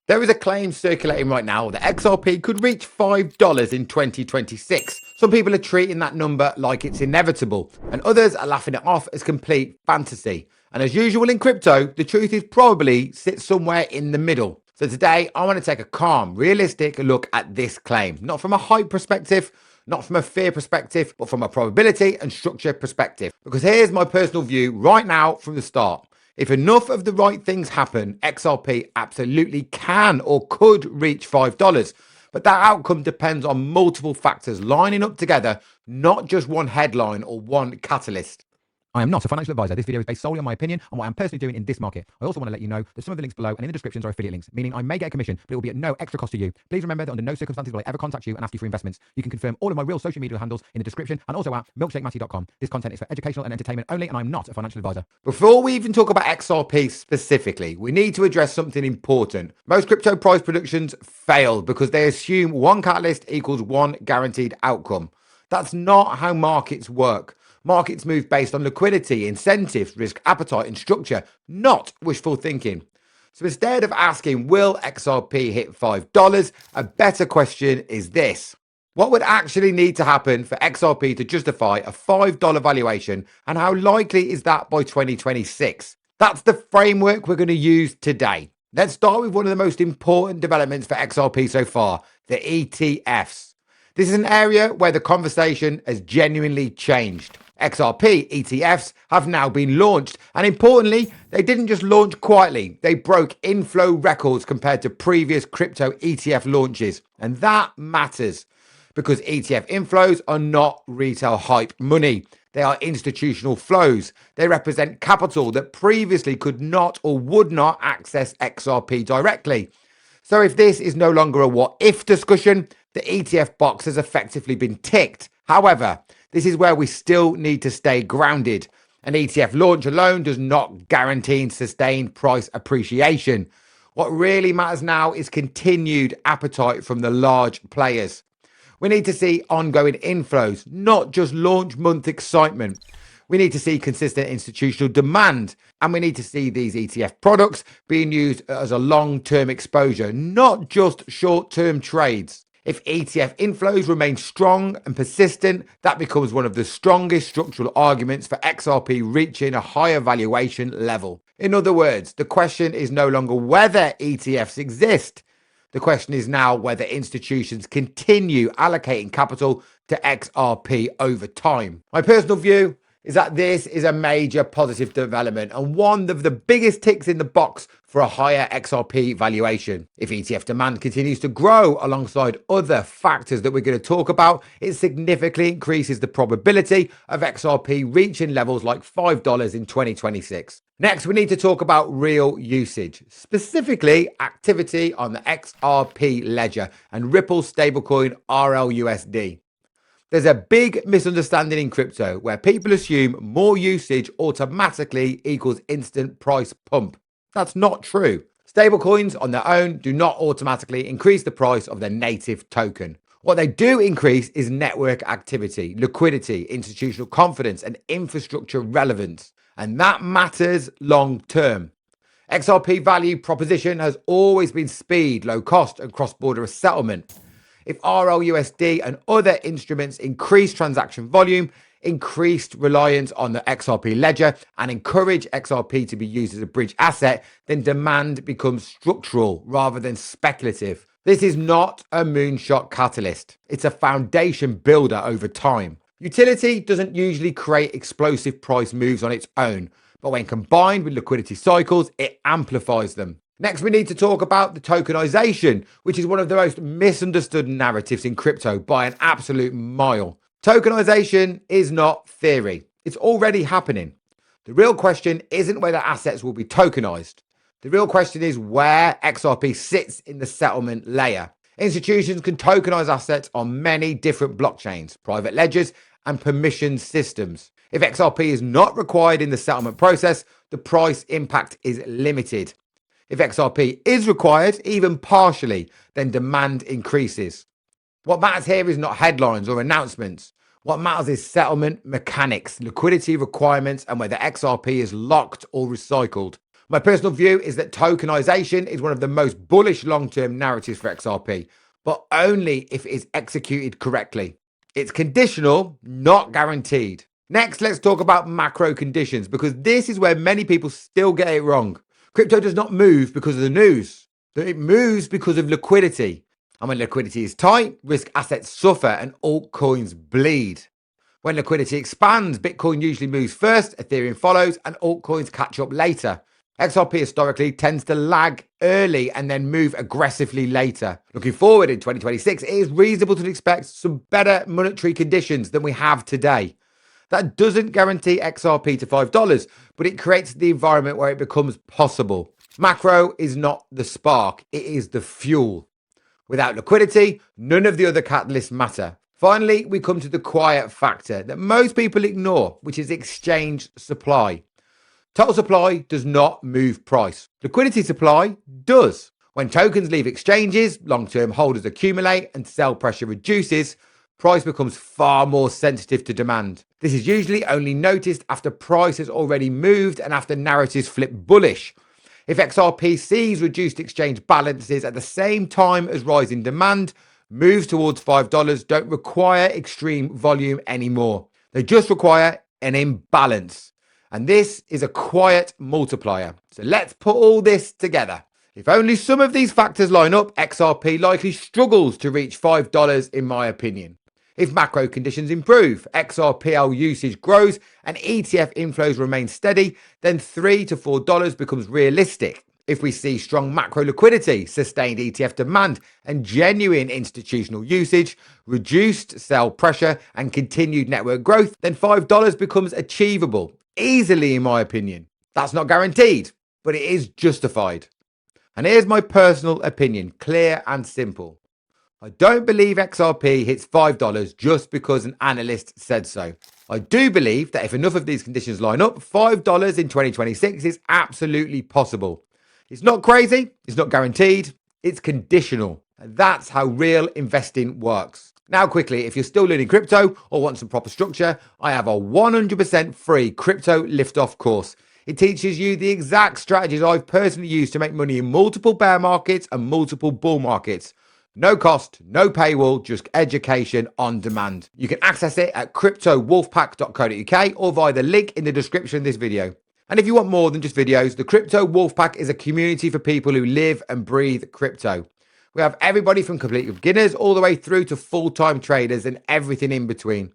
There is a claim circulating right now that XRP could reach $5 in 2026. Some people are treating that number like it's inevitable, and others are laughing it off as complete fantasy. And as usual in crypto, the truth is probably sits somewhere in the middle. So today, I want to take a calm, realistic look at this claim, not from a hype perspective, not from a fear perspective, but from a probability and structure perspective. Because here's my personal view right now from the start. If enough of the right things happen, XRP absolutely can or could reach $5. But that outcome depends on multiple factors lining up together, not just one headline or one catalyst. I am not a financial advisor. This video is based solely on my opinion on what I'm personally doing in this market. I also want to let you know that some of the links below and in the descriptions are affiliate links, meaning I may get a commission, but it will be at no extra cost to you. Please remember that under no circumstances will I ever contact you and ask you for investments. You can confirm all of my real social media handles in the description and also at milkshakematty.com. This content is for educational and entertainment only, and I'm not a financial advisor. Before we even talk about XRP specifically, we need to address something important. Most crypto price predictions fail because they assume one catalyst equals one guaranteed outcome. That's not how markets work. Markets move based on liquidity, incentives, risk appetite, and structure, not wishful thinking. So instead of asking, will XRP hit $5? A better question is this. What would actually need to happen for XRP to justify a $5 valuation, and how likely is that by 2026? That's the framework we're going to use today. Let's start with one of the most important developments for XRP so far, the ETFs. This is an area where the conversation has genuinely changed. XRP ETFs have now been launched, and importantly, they didn't just launch quietly. They broke inflow records compared to previous crypto ETF launches, and that matters because ETF inflows are not retail hype money. They are institutional flows. They represent capital that previously could not or would not access XRP directly. So if this is no longer a what-if discussion, the ETF box has effectively been ticked. However, this is where we still need to stay grounded. An ETF launch alone does not guarantee sustained price appreciation. What really matters now is continued appetite from the large players. We need to see ongoing inflows, not just launch month excitement. We need to see consistent institutional demand, and we need to see these ETF products being used as a long-term exposure, not just short-term trades. If ETF inflows remain strong and persistent, that becomes one of the strongest structural arguments for XRP reaching a higher valuation level. In other words, the question is no longer whether ETFs exist. The question is now whether institutions continue allocating capital to XRP over time. My personal view is that this is a major positive development and one of the biggest ticks in the box for a higher XRP valuation. If ETF demand continues to grow alongside other factors that we're going to talk about, it significantly increases the probability of XRP reaching levels like $5 in 2026. Next, we need to talk about real usage, specifically activity on the XRP Ledger and Ripple stablecoin RLUSD. There's a big misunderstanding in crypto where people assume more usage automatically equals instant price pump. That's not true. Stablecoins on their own do not automatically increase the price of their native token. What they do increase is network activity, liquidity, institutional confidence, and infrastructure relevance. And that matters long term. XRP value proposition has always been speed, low cost, and cross-border settlement. If RLUSD and other instruments increase transaction volume, increased reliance on the XRP ledger, and encourage XRP to be used as a bridge asset, then demand becomes structural rather than speculative. This is not a moonshot catalyst. It's a foundation builder over time. Utility doesn't usually create explosive price moves on its own, but when combined with liquidity cycles, it amplifies them. Next, we need to talk about the tokenization, which is one of the most misunderstood narratives in crypto by an absolute mile. Tokenization is not theory. It's already happening. The real question isn't whether assets will be tokenized. The real question is where XRP sits in the settlement layer. Institutions can tokenize assets on many different blockchains, private ledgers, and permission systems. If XRP is not required in the settlement process, the price impact is limited. If XRP is required, even partially, then demand increases. What matters here is not headlines or announcements. What matters is settlement mechanics, liquidity requirements, and whether XRP is locked or recycled. My personal view is that tokenization is one of the most bullish long-term narratives for XRP, but only if it is executed correctly. It's conditional, not guaranteed. Next, let's talk about macro conditions, because this is where many people still get it wrong. Crypto does not move because of the news. It moves because of liquidity. And when liquidity is tight, risk assets suffer and altcoins bleed. When liquidity expands, Bitcoin usually moves first, Ethereum follows, and altcoins catch up later. XRP historically tends to lag early and then move aggressively later. Looking forward in 2026, it is reasonable to expect some better monetary conditions than we have today. That doesn't guarantee XRP to $5, but it creates the environment where it becomes possible. Macro is not the spark, it is the fuel. Without liquidity, none of the other catalysts matter. Finally, we come to the quiet factor that most people ignore, which is exchange supply. Total supply does not move price. Liquidity supply does. When tokens leave exchanges, long-term holders accumulate and sell pressure reduces, price becomes far more sensitive to demand. This is usually only noticed after price has already moved and after narratives flip bullish. If XRP sees reduced exchange balances at the same time as rising demand, moves towards $5 don't require extreme volume anymore. They just require an imbalance. And this is a quiet multiplier. So let's put all this together. If only some of these factors line up, XRP likely struggles to reach $5 in my opinion. If macro conditions improve, XRPL usage grows, and ETF inflows remain steady, then $3 to $4 becomes realistic. If we see strong macro liquidity, sustained ETF demand, and genuine institutional usage, reduced sell pressure, and continued network growth, then $5 becomes achievable. Easily, in my opinion. That's not guaranteed, but it is justified. And here's my personal opinion, clear and simple. I don't believe XRP hits $5 just because an analyst said so. I do believe that if enough of these conditions line up, $5 in 2026 is absolutely possible. It's not crazy, it's not guaranteed, it's conditional. And that's how real investing works. Now quickly, if you're still learning crypto or want some proper structure, I have a 100% free crypto liftoff course. It teaches you the exact strategies I've personally used to make money in multiple bear markets and multiple bull markets. No cost, no paywall, just education on demand. You can access it at cryptowolfpack.co.uk or via the link in the description of this video. And if you want more than just videos, the Crypto Wolfpack is a community for people who live and breathe crypto. We have everybody from complete beginners all the way through to full-time traders and everything in between.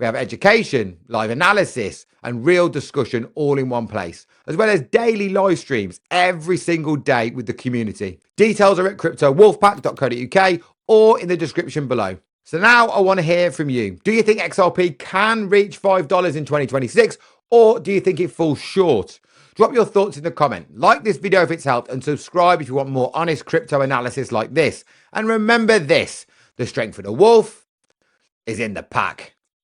We have education, live analysis, and real discussion all in one place, as well as daily live streams every single day with the community. Details are at cryptowolfpack.co.uk or in the description below. So now I want to hear from you. Do you think XRP can reach $5 in 2026, or do you think it falls short? Drop your thoughts in the comment, like this video if it's helped, and subscribe if you want more honest crypto analysis like this. And remember this, the strength of the wolf is in the pack.